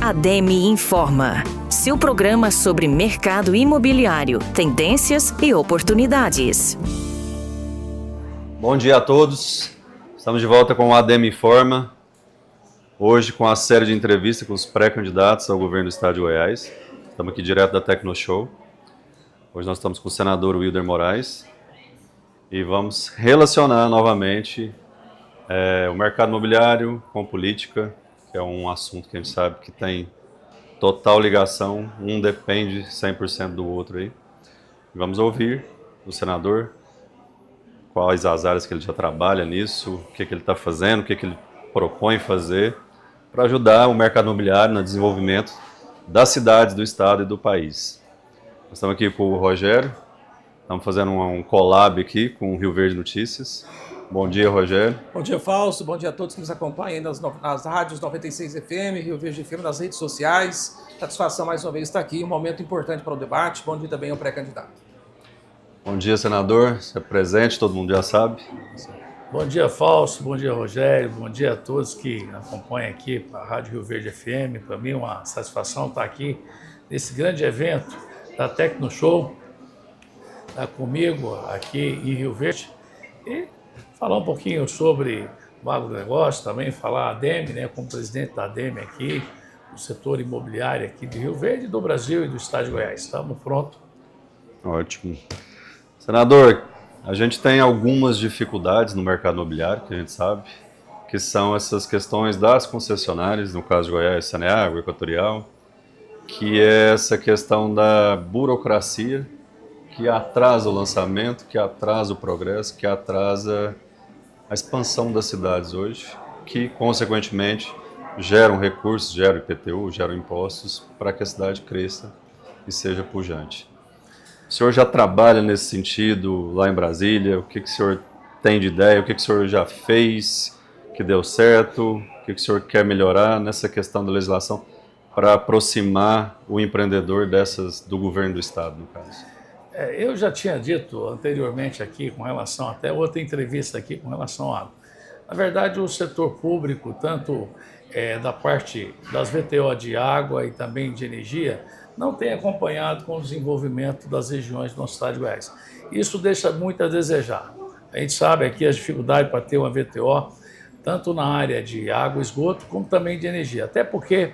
ADEME Informa, seu programa sobre mercado imobiliário, tendências e oportunidades. Bom dia a todos, estamos de volta com o ADEME Informa, hoje com a série de entrevistas com os pré-candidatos ao governo do estado de Goiás. Estamos aqui direto da Tecnoshow. Hoje nós estamos com o senador Wilder Moraes e vamos relacionar novamente o mercado imobiliário com política, que é um assunto que a gente sabe que tem total ligação, um depende 100% do outro aí. Vamos ouvir o senador, quais as áreas que ele já trabalha nisso, o que ele está fazendo, o que ele propõe fazer para ajudar o mercado imobiliário no desenvolvimento das cidades, do estado e do país. Nós estamos aqui com o Rogério, estamos fazendo um collab aqui com o Rio Verde Notícias. Bom dia, Rogério. Bom dia, Fausto. Bom dia a todos que nos acompanham nas rádios 96 FM, Rio Verde FM, nas redes sociais. Satisfação mais uma vez estar aqui, um momento importante para o debate. Bom dia também ao pré-candidato. Bom dia, senador. Você é presente, todo mundo já sabe. Bom dia, Fausto. Bom dia, Rogério. Bom dia a todos que acompanham aqui a Rádio Rio Verde FM. Para mim é uma satisfação estar aqui nesse grande evento da Tecnoshow, estar comigo aqui em Rio Verde e falar um pouquinho sobre o agronegócio, também falar a ADEME, né, como presidente da ADEME aqui, do setor imobiliário aqui de Rio Verde, do Brasil e do estado de Goiás. Estamos prontos. Ótimo. Senador, a gente tem algumas dificuldades no mercado imobiliário, que a gente sabe, que são essas questões das concessionárias, no caso de Goiás, Saneago, Equatorial, que é essa questão da burocracia, que atrasa o lançamento, que atrasa o progresso, que atrasa a expansão das cidades hoje, que, consequentemente, geram recursos, geram IPTU, geram impostos para que a cidade cresça e seja pujante. O senhor já trabalha nesse sentido lá em Brasília? O que o senhor tem de ideia? O que o senhor já fez que deu certo? O que o senhor quer melhorar nessa questão da legislação para aproximar o empreendedor do governo do estado, no caso? Eu já tinha dito anteriormente aqui, com relação, até outra entrevista aqui, com relação a... Na verdade, o setor público, tanto da parte das VTO de água e também de energia, não tem acompanhado com o desenvolvimento das regiões do nosso estado de Goiás. Isso deixa muito a desejar. A gente sabe aqui as dificuldades para ter uma VTO, tanto na área de água e esgoto, como também de energia. Até porque,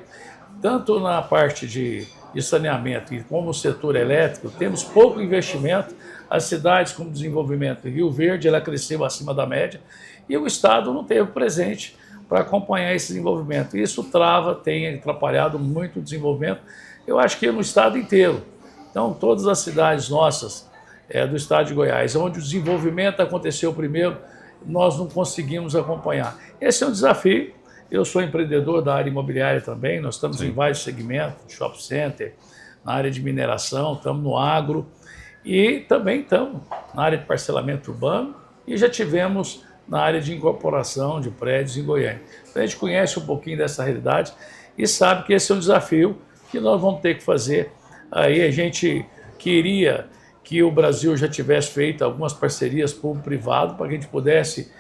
tanto na parte de saneamento e como o setor elétrico, temos pouco investimento. As cidades com desenvolvimento, Rio Verde, ela cresceu acima da média e o estado não teve presente para acompanhar esse desenvolvimento. Isso tem atrapalhado muito o desenvolvimento, eu acho que no estado inteiro. Então, todas as cidades nossas do estado de Goiás, onde o desenvolvimento aconteceu primeiro, nós não conseguimos acompanhar. Esse é um desafio. Eu sou empreendedor da área imobiliária também, nós estamos em vários segmentos, shopping center, na área de mineração, estamos no agro e também estamos na área de parcelamento urbano e já tivemos na área de incorporação de prédios em Goiânia. Então a gente conhece um pouquinho dessa realidade e sabe que esse é um desafio que nós vamos ter que fazer. Aí a gente queria que o Brasil já tivesse feito algumas parcerias público-privado para que a gente pudesse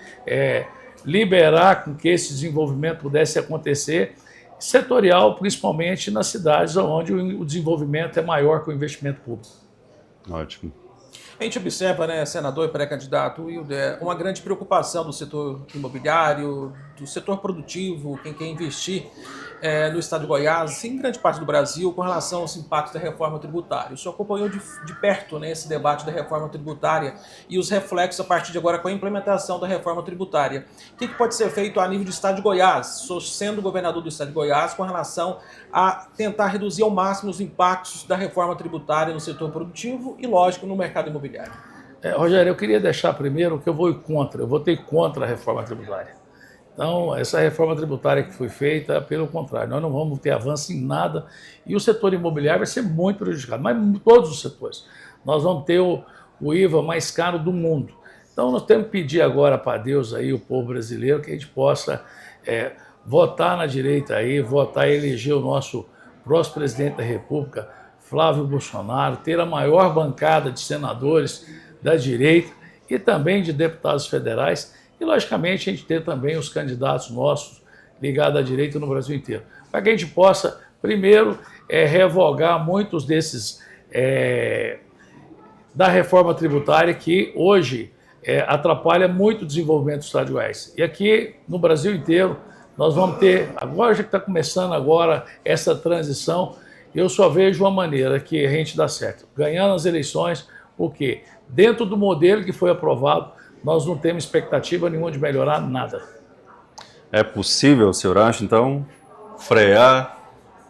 liberar com que esse desenvolvimento pudesse acontecer, setorial, principalmente nas cidades onde o desenvolvimento é maior que o investimento público. Ótimo. A gente observa, né, senador e pré-candidato Wilder, uma grande preocupação do setor imobiliário, do setor produtivo, quem quer investir no estado de Goiás, em grande parte do Brasil, com relação aos impactos da reforma tributária. O senhor acompanhou de perto, né, esse debate da reforma tributária e os reflexos a partir de agora com a implementação da reforma tributária. O que pode ser feito a nível do estado de Goiás, sendo governador do estado de Goiás, com relação a tentar reduzir ao máximo os impactos da reforma tributária no setor produtivo e, lógico, no mercado imobiliário? Rogério, eu queria deixar primeiro que eu votei contra a reforma tributária. Então, essa reforma tributária que foi feita, pelo contrário, nós não vamos ter avanço em nada e o setor imobiliário vai ser muito prejudicado, mas todos os setores. Nós vamos ter o IVA mais caro do mundo. Então, nós temos que pedir agora para Deus aí, o povo brasileiro, que a gente possa votar na direita aí, votar e eleger o nosso próximo presidente da República, Flávio Bolsonaro, ter a maior bancada de senadores da direita e também de deputados federais. E, logicamente, a gente ter também os candidatos nossos ligados à direita no Brasil inteiro, para que a gente possa Primeiro, é revogar muitos desses da reforma tributária que hoje atrapalha muito o desenvolvimento do Estado de Goiás. E aqui no Brasil inteiro nós vamos ter, agora já que está começando agora essa transição, eu só vejo uma maneira que a gente dá certo, ganhando as eleições, porque dentro do modelo que foi aprovado, nós não temos expectativa nenhuma de melhorar nada. É possível, o senhor acha, então, frear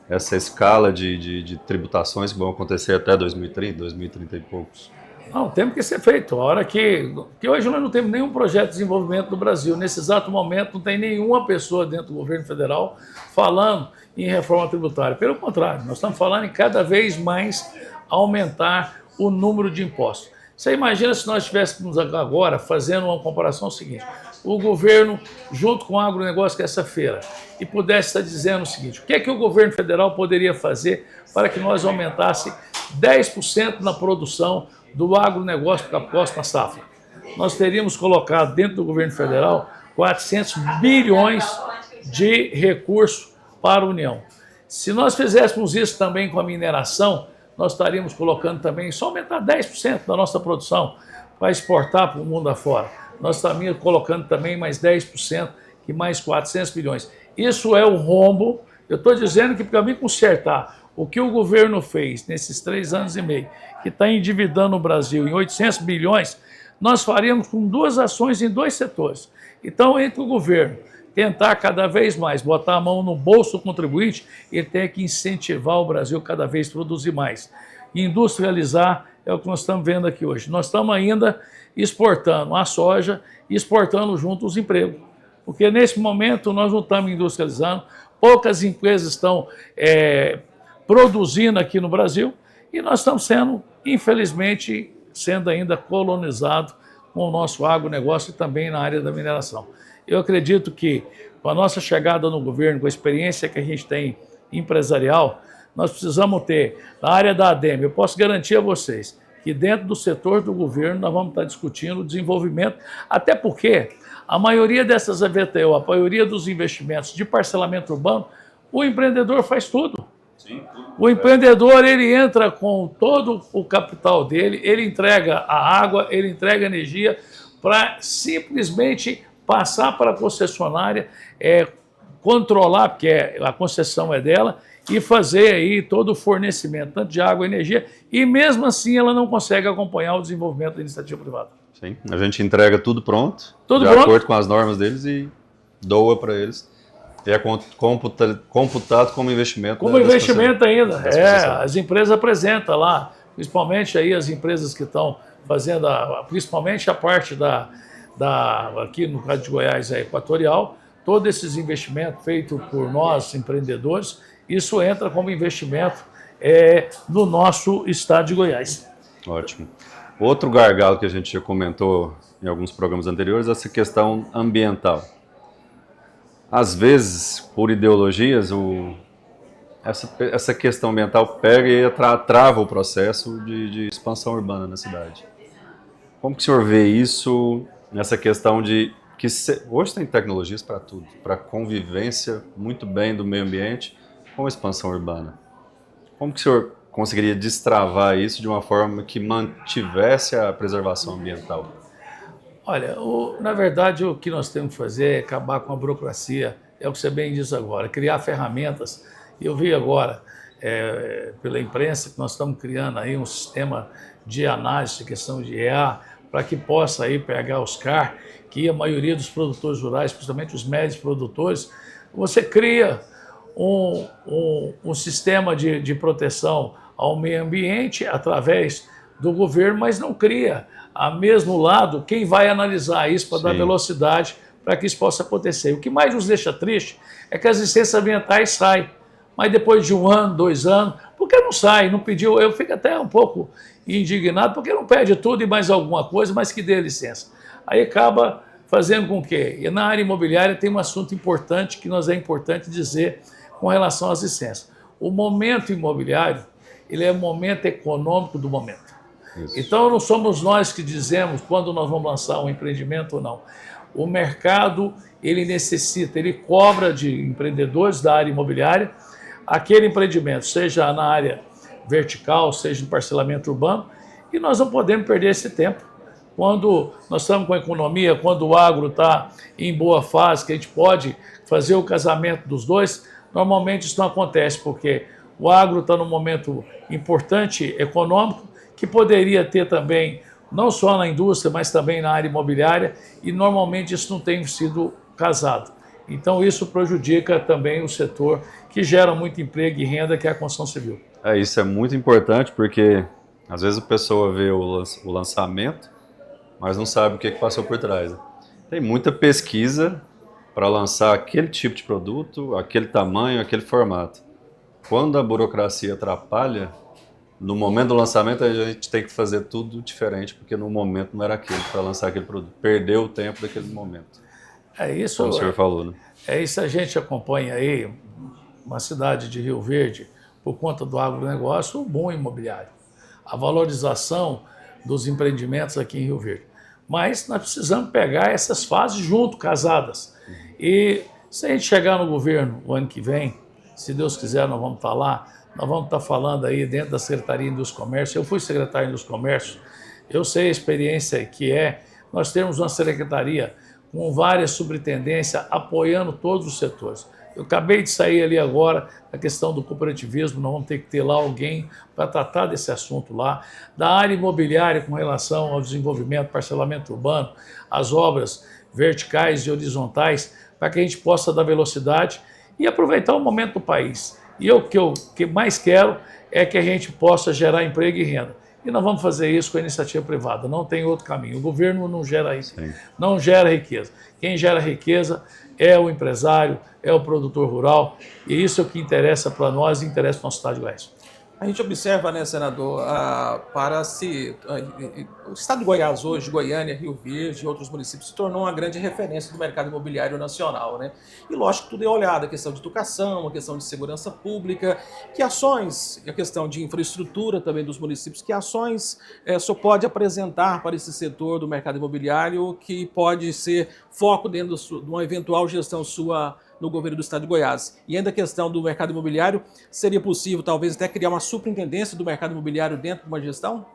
essa escala de tributações que vão acontecer até 2030, 2030 e poucos? Não, tem que ser feito. A hora que hoje nós não temos nenhum projeto de desenvolvimento no Brasil. Nesse exato momento, não tem nenhuma pessoa dentro do governo federal falando em reforma tributária. Pelo contrário, nós estamos falando em cada vez mais aumentar o número de impostos. Você imagina se nós estivéssemos agora fazendo uma comparação seguinte: o governo, junto com o agronegócio, que é essa feira, e pudesse estar dizendo o seguinte: o que é que o governo federal poderia fazer para que nós aumentássemos 10% na produção do agronegócio para a próxima safra? Nós teríamos colocado dentro do governo federal 400 bilhões de recursos para a União. Se nós fizéssemos isso também com a mineração, nós estaríamos colocando também, só aumentar 10% da nossa produção para exportar para o mundo afora. Nós estaríamos colocando também mais 10%, que mais 400 bilhões. Isso é o rombo. Eu estou dizendo que para mim consertar o que o governo fez nesses 3 anos e meio, que está endividando o Brasil em 800 bilhões, nós faríamos com 2 ações em 2 setores. Então, entre o governo tentar cada vez mais botar a mão no bolso do contribuinte, ele tem que incentivar o Brasil cada vez a produzir mais. Industrializar é o que nós estamos vendo aqui hoje. Nós estamos ainda exportando a soja e exportando junto os empregos. Porque nesse momento nós não estamos industrializando, poucas empresas estão produzindo aqui no Brasil e nós estamos sendo, infelizmente, ainda colonizados com o nosso agronegócio e também na área da mineração. Eu acredito que, com a nossa chegada no governo, com a experiência que a gente tem empresarial, nós precisamos ter, na área da ADEME, eu posso garantir a vocês que dentro do setor do governo nós vamos estar discutindo o desenvolvimento, até porque a maioria dessas VTO, a maioria dos investimentos de parcelamento urbano, o empreendedor faz tudo. Sim, tudo. O empreendedor, ele entra com todo o capital dele, ele entrega a água, ele entrega a energia para simplesmente passar para a concessionária, controlar, porque a concessão é dela, e fazer aí todo o fornecimento, tanto de água e energia, e mesmo assim ela não consegue acompanhar o desenvolvimento da iniciativa privada. Sim, a gente entrega tudo pronto, tudo de pronto, acordo com as normas deles e doa para eles. E é computado como investimento. Como investimento ainda. As empresas apresentam lá, principalmente aí as empresas que estão fazendo, principalmente a parte aqui no caso de Goiás, a Equatorial, todos esses investimentos feitos por nós, empreendedores, isso entra como investimento no nosso estado de Goiás. Ótimo. Outro gargalo que a gente já comentou em alguns programas anteriores é essa questão ambiental. Às vezes, por ideologias, essa questão ambiental pega e trava o processo de expansão urbana na cidade. Como que o senhor vê isso nessa questão de que hoje tem tecnologias para tudo, para convivência muito bem do meio ambiente com a expansão urbana? Como que o senhor conseguiria destravar isso de uma forma que mantivesse a preservação ambiental? Olha, na verdade, o que nós temos que fazer é acabar com a burocracia, é o que você bem diz agora, criar ferramentas. Eu vi agora, pela imprensa, que nós estamos criando aí um sistema de análise de questão de EA, para que possa aí pegar os CAR, que a maioria dos produtores rurais, principalmente os médios produtores, você cria um sistema de proteção ao meio ambiente através do governo, mas não cria a mesmo lado quem vai analisar isso para dar velocidade para que isso possa acontecer. O que mais nos deixa triste é que as licenças ambientais saem, mas depois de 1 ano, 2 anos, por que não sai? Não pediu? Eu fico até um pouco indignado, porque não pede tudo e mais alguma coisa, mas que dê licença. Aí acaba fazendo com que, e na área imobiliária tem um assunto importante que é importante dizer com relação às licenças. O momento imobiliário, ele é o momento econômico do momento. Isso. Então não somos nós que dizemos quando nós vamos lançar um empreendimento ou não. O mercado, ele necessita, ele cobra de empreendedores da área imobiliária aquele empreendimento, seja na área vertical, seja no parcelamento urbano, e nós não podemos perder esse tempo. Quando nós estamos com a economia, quando o agro está em boa fase, que a gente pode fazer o casamento dos dois, normalmente isso não acontece, porque o agro está num momento importante econômico, que poderia ter também, não só na indústria, mas também na área imobiliária, e normalmente isso não tem sido casado. Então isso prejudica também o setor que gera muito emprego e renda, que é a construção civil. Isso é muito importante, porque às vezes a pessoa vê o lançamento, mas não sabe o que passou por trás, né? Tem muita pesquisa para lançar aquele tipo de produto, aquele tamanho, aquele formato. Quando a burocracia atrapalha, no momento do lançamento a gente tem que fazer tudo diferente, porque no momento não era aquele para lançar aquele produto. Perdeu o tempo daquele momento. É isso, como o senhor falou, né? É isso, a gente acompanha aí uma cidade de Rio Verde, por conta do agronegócio, um bom imobiliário. A valorização dos empreendimentos aqui em Rio Verde. Mas nós precisamos pegar essas fases junto, casadas. E se a gente chegar no governo o ano que vem, se Deus quiser, nós vamos estar lá, nós vamos estar falando aí dentro da Secretaria de Indústria e Comércio. Eu fui secretário de Indústria e Comércio, eu sei a experiência que nós temos uma secretaria com várias superintendências apoiando todos os setores. Eu acabei de sair ali agora da questão do cooperativismo, nós vamos ter que ter lá alguém para tratar desse assunto lá, da área imobiliária com relação ao desenvolvimento, parcelamento urbano, as obras verticais e horizontais, para que a gente possa dar velocidade e aproveitar o momento do país. E o que mais quero é que a gente possa gerar emprego e renda. E nós vamos fazer isso com a iniciativa privada, não tem outro caminho. O governo não gera isso, não gera riqueza. Quem gera riqueza é o empresário, é o produtor rural, e isso é o que interessa para nós e interessa para o nosso estado de Goiás. A gente observa, né, senador, o estado de Goiás hoje, Goiânia, Rio Verde e outros municípios se tornou uma grande referência do mercado imobiliário nacional, né? E lógico, tudo é olhado, a questão de educação, a questão de segurança pública, que ações, a questão de infraestrutura também dos municípios, que ações só pode apresentar para esse setor do mercado imobiliário que pode ser foco dentro de uma eventual gestão sua no governo do estado de Goiás. E ainda a questão do mercado imobiliário, seria possível talvez até criar uma superintendência do mercado imobiliário dentro de uma gestão?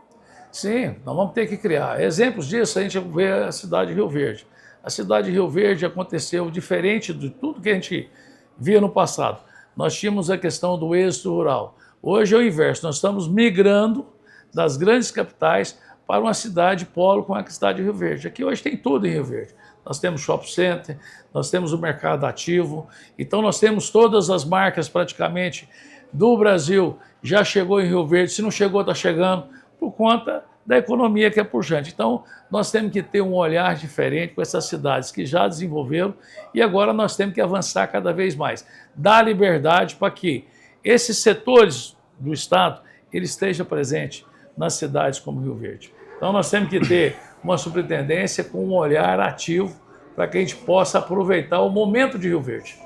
Sim, nós vamos ter que criar. Exemplos disso a gente vê a cidade de Rio Verde. A cidade de Rio Verde aconteceu diferente de tudo que a gente via no passado. Nós tínhamos a questão do êxito rural. Hoje é o inverso, nós estamos migrando das grandes capitais para uma cidade polo como a cidade de Rio Verde. Aqui hoje tem tudo em Rio Verde. Nós temos shopping center, nós temos o mercado ativo, então nós temos todas as marcas praticamente do Brasil, já chegou em Rio Verde, se não chegou, está chegando, por conta da economia que é pujante. Então, nós temos que ter um olhar diferente com essas cidades que já desenvolveram e agora nós temos que avançar cada vez mais. Dar liberdade para que esses setores do Estado ele esteja presente nas cidades como Rio Verde. Então, nós temos que ter uma superintendência com um olhar ativo para que a gente possa aproveitar o momento de Rio Verde.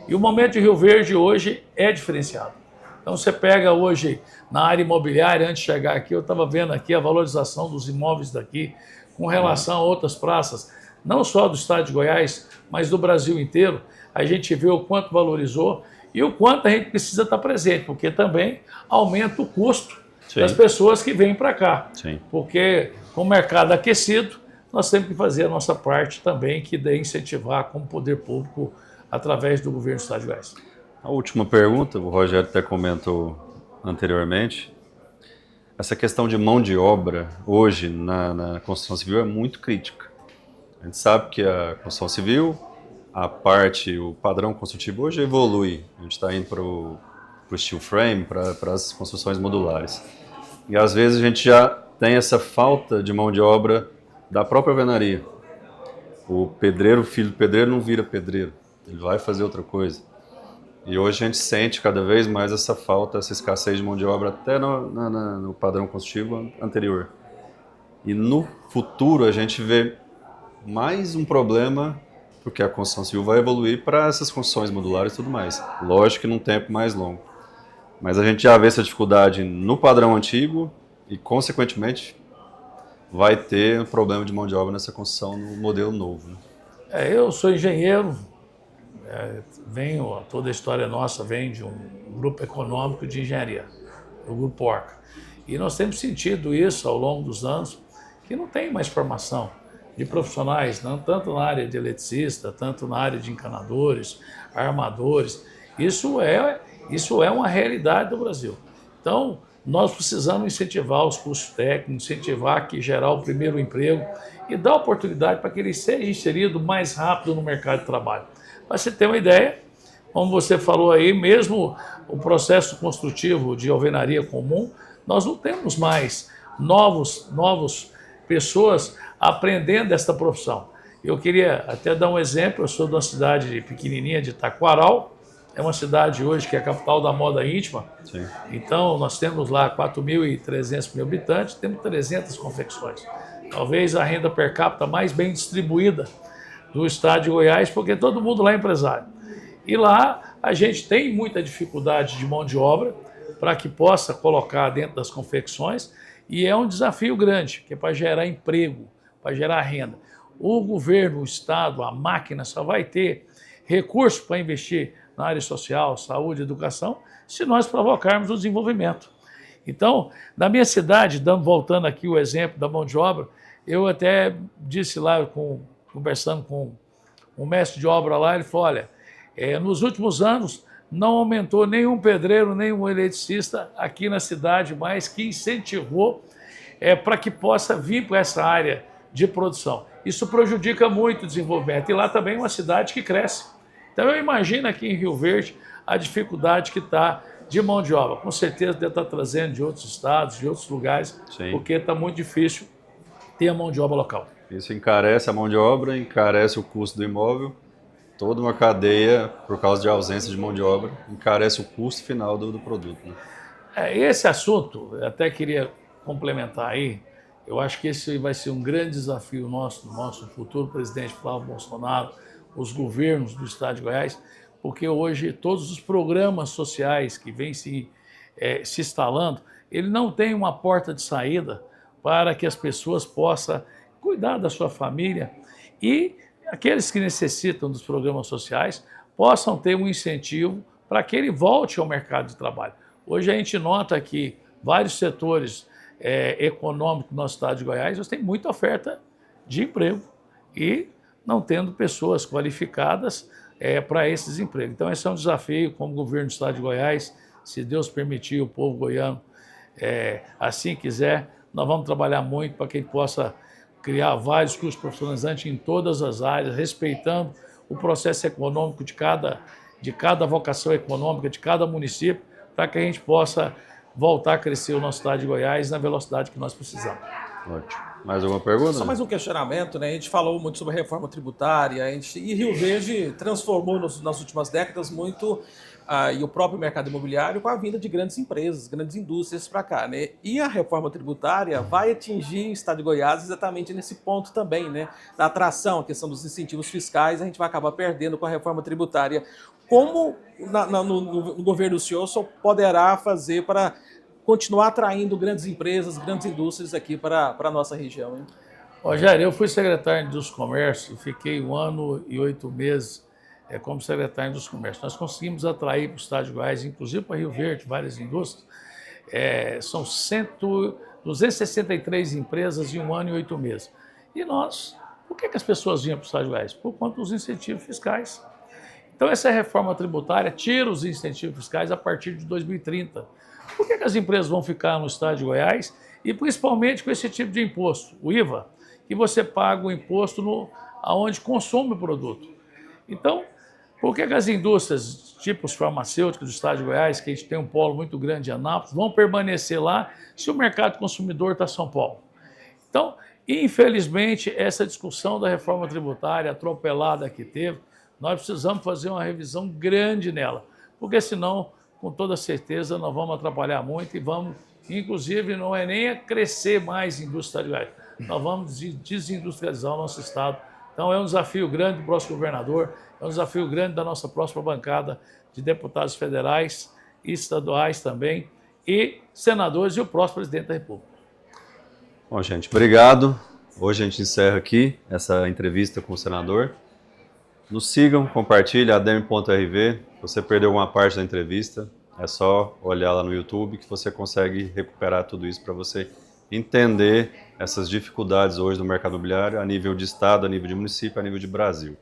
E o momento de Rio Verde hoje é diferenciado. Então você pega hoje na área imobiliária, antes de chegar aqui, eu estava vendo aqui a valorização dos imóveis daqui com relação a outras praças, não só do estado de Goiás, mas do Brasil inteiro. A gente vê o quanto valorizou e o quanto a gente precisa estar presente, porque também aumenta o custo das pessoas que vêm para cá. Porque com o mercado aquecido, nós temos que fazer a nossa parte também, que é incentivar como poder público através do governo do estado de Goiás. A última pergunta, o Rogério até comentou anteriormente, essa questão de mão de obra hoje na construção civil é muito crítica. A gente sabe que a construção civil, o padrão construtivo hoje evolui. A gente está indo para o steel frame, para as construções modulares. E às vezes a gente já tem essa falta de mão de obra da própria alvenaria. O pedreiro, o filho do pedreiro não vira pedreiro, ele vai fazer outra coisa. E hoje a gente sente cada vez mais essa falta, essa escassez de mão de obra até no padrão construtivo anterior. E no futuro a gente vê mais um problema, porque a construção civil vai evoluir para essas construções modulares e tudo mais. Lógico que num tempo mais longo. Mas a gente já vê essa dificuldade no padrão antigo e, consequentemente, vai ter um problema de mão de obra nessa construção no modelo novo, né? Eu sou engenheiro, Toda a história nossa vem de um grupo econômico de engenharia, o Grupo Orca. E nós temos sentido isso ao longo dos anos, que não tem mais formação de profissionais, não tanto na área de eletricista, tanto na área de encanadores, armadores. Isso é uma realidade do Brasil. Então, nós precisamos incentivar os cursos técnicos, incentivar que gerar o primeiro emprego e dar oportunidade para que ele seja inserido mais rápido no mercado de trabalho. Para você ter uma ideia, como você falou aí, mesmo o processo construtivo de alvenaria comum, nós não temos mais novos pessoas aprendendo esta profissão. Eu queria até dar um exemplo, eu sou de uma cidade pequenininha de Taquaral, é uma cidade hoje que é a capital da moda íntima. Sim. Então nós temos lá 4.300 habitantes, temos 300 confecções. Talvez a renda per capita mais bem distribuída do estado de Goiás, porque todo mundo lá é empresário. E lá a gente tem muita dificuldade de mão de obra para que possa colocar dentro das confecções, e é um desafio grande, que é para gerar emprego, para gerar renda. O governo, o estado, a máquina só vai ter recursos para investir na área social, saúde, educação, se nós provocarmos o desenvolvimento. Então, na minha cidade, voltando aqui o exemplo da mão de obra, eu até disse lá, conversando com um mestre de obra lá, ele falou, olha, nos últimos anos não aumentou nenhum pedreiro, nenhum eletricista aqui na cidade, mas que incentivou para que possa vir para essa área de produção. Isso prejudica muito o desenvolvimento. E lá também é uma cidade que cresce. Então eu imagino aqui em Rio Verde a dificuldade que está de mão de obra. Com certeza deve estar trazendo de outros estados, de outros lugares, Sim. Porque está muito difícil ter a mão de obra local. Isso encarece a mão de obra, encarece o custo do imóvel, toda uma cadeia, por causa de ausência de mão de obra, encarece o custo final do produto. Né? Esse assunto, eu até queria complementar aí, eu acho que esse vai ser um grande desafio nosso, do nosso futuro presidente Flávio Bolsonaro, os governos do estado de Goiás, porque hoje todos os programas sociais que vêm se instalando, ele não tem uma porta de saída para que as pessoas possam cuidar da sua família e aqueles que necessitam dos programas sociais possam ter um incentivo para que ele volte ao mercado de trabalho. Hoje a gente nota que vários setores econômicos no nosso estado de Goiás têm muita oferta de emprego e não tendo pessoas qualificadas para esses empregos. Então esse é um desafio como governo do estado de Goiás, se Deus permitir, o povo goiano assim quiser, nós vamos trabalhar muito para que ele possa criar vários cursos profissionalizantes em todas as áreas, respeitando o processo econômico de cada vocação econômica, de cada município, para que a gente possa voltar a crescer o nosso estado de Goiás na velocidade que nós precisamos. Ótimo. Mais alguma pergunta? Só mais um questionamento, né? A gente falou muito sobre a reforma tributária, e Rio Verde transformou nas últimas décadas muito e o próprio mercado imobiliário com a vinda de grandes empresas, grandes indústrias para cá, né? E a reforma tributária vai atingir o estado de Goiás exatamente nesse ponto também, né? Da atração, a questão dos incentivos fiscais, a gente vai acabar perdendo com a reforma tributária. Como no governo do senhor só poderá fazer para continuar atraindo grandes empresas, grandes indústrias aqui para a nossa região, hein? Rogério, eu fui secretário dos Comércios e fiquei 1 ano e 8 meses como secretário dos Comércios. Nós conseguimos atrair para o estado de Goiás, inclusive para Rio Verde, várias indústrias. São 263 empresas em 1 ano e 8 meses. E por que as pessoas vinham para o estado de Goiás? Por conta dos incentivos fiscais. Então essa reforma tributária tira os incentivos fiscais a partir de 2030. Por que as empresas vão ficar no estado de Goiás? E principalmente com esse tipo de imposto, o IVA, que você paga o imposto aonde consome o produto. Então, por que as indústrias, tipo os farmacêuticos do estado de Goiás, que a gente tem um polo muito grande em Anápolis, vão permanecer lá se o mercado consumidor está em São Paulo? Então, infelizmente, essa discussão da reforma tributária atropelada que teve, nós precisamos fazer uma revisão grande nela, porque senão, com toda certeza, nós vamos atrapalhar muito e vamos, inclusive, não é nem a crescer mais a indústria de Goiás, nós vamos desindustrializar o nosso estado. Então é um desafio grande do próximo governador, é um desafio grande da nossa próxima bancada de deputados federais e estaduais também, e senadores e o próximo presidente da República. Bom, gente, obrigado. Hoje a gente encerra aqui essa entrevista com o senador. Nos sigam, compartilhem, adem.rv. Se você perdeu alguma parte da entrevista, é só olhar lá no YouTube que você consegue recuperar tudo isso para você entender essas dificuldades hoje do mercado imobiliário a nível de estado, a nível de município, a nível de Brasil.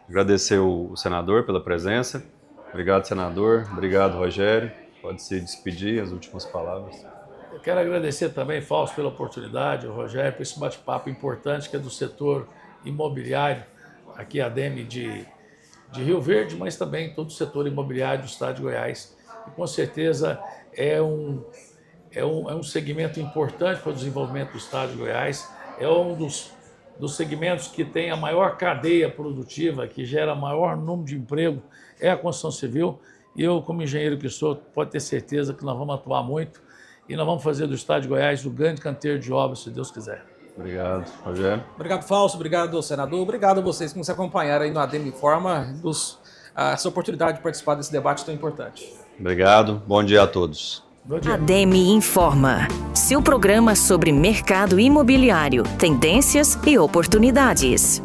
Agradecer o senador pela presença. Obrigado, senador. Obrigado, Rogério. Pode se despedir, as últimas palavras. Eu quero agradecer também, Fausto, pela oportunidade, o Rogério, por esse bate-papo importante que é do setor imobiliário, aqui a ADEME de Rio Verde, mas também todo o setor imobiliário do estado de Goiás. E com certeza é um segmento importante para o desenvolvimento do estado de Goiás, é um dos segmentos que tem a maior cadeia produtiva, que gera maior número de emprego, é a construção civil. E eu, como engenheiro que sou, pode ter certeza que nós vamos atuar muito e nós vamos fazer do estado de Goiás o grande canteiro de obras, se Deus quiser. Obrigado, Rogério. Obrigado, Fausto. Obrigado, senador. Obrigado a vocês que nos acompanharam aí no ADEME Informa, essa oportunidade de participar desse debate tão importante. Obrigado. Bom dia a todos. Bom dia. ADEME Informa, seu programa sobre mercado imobiliário, tendências e oportunidades.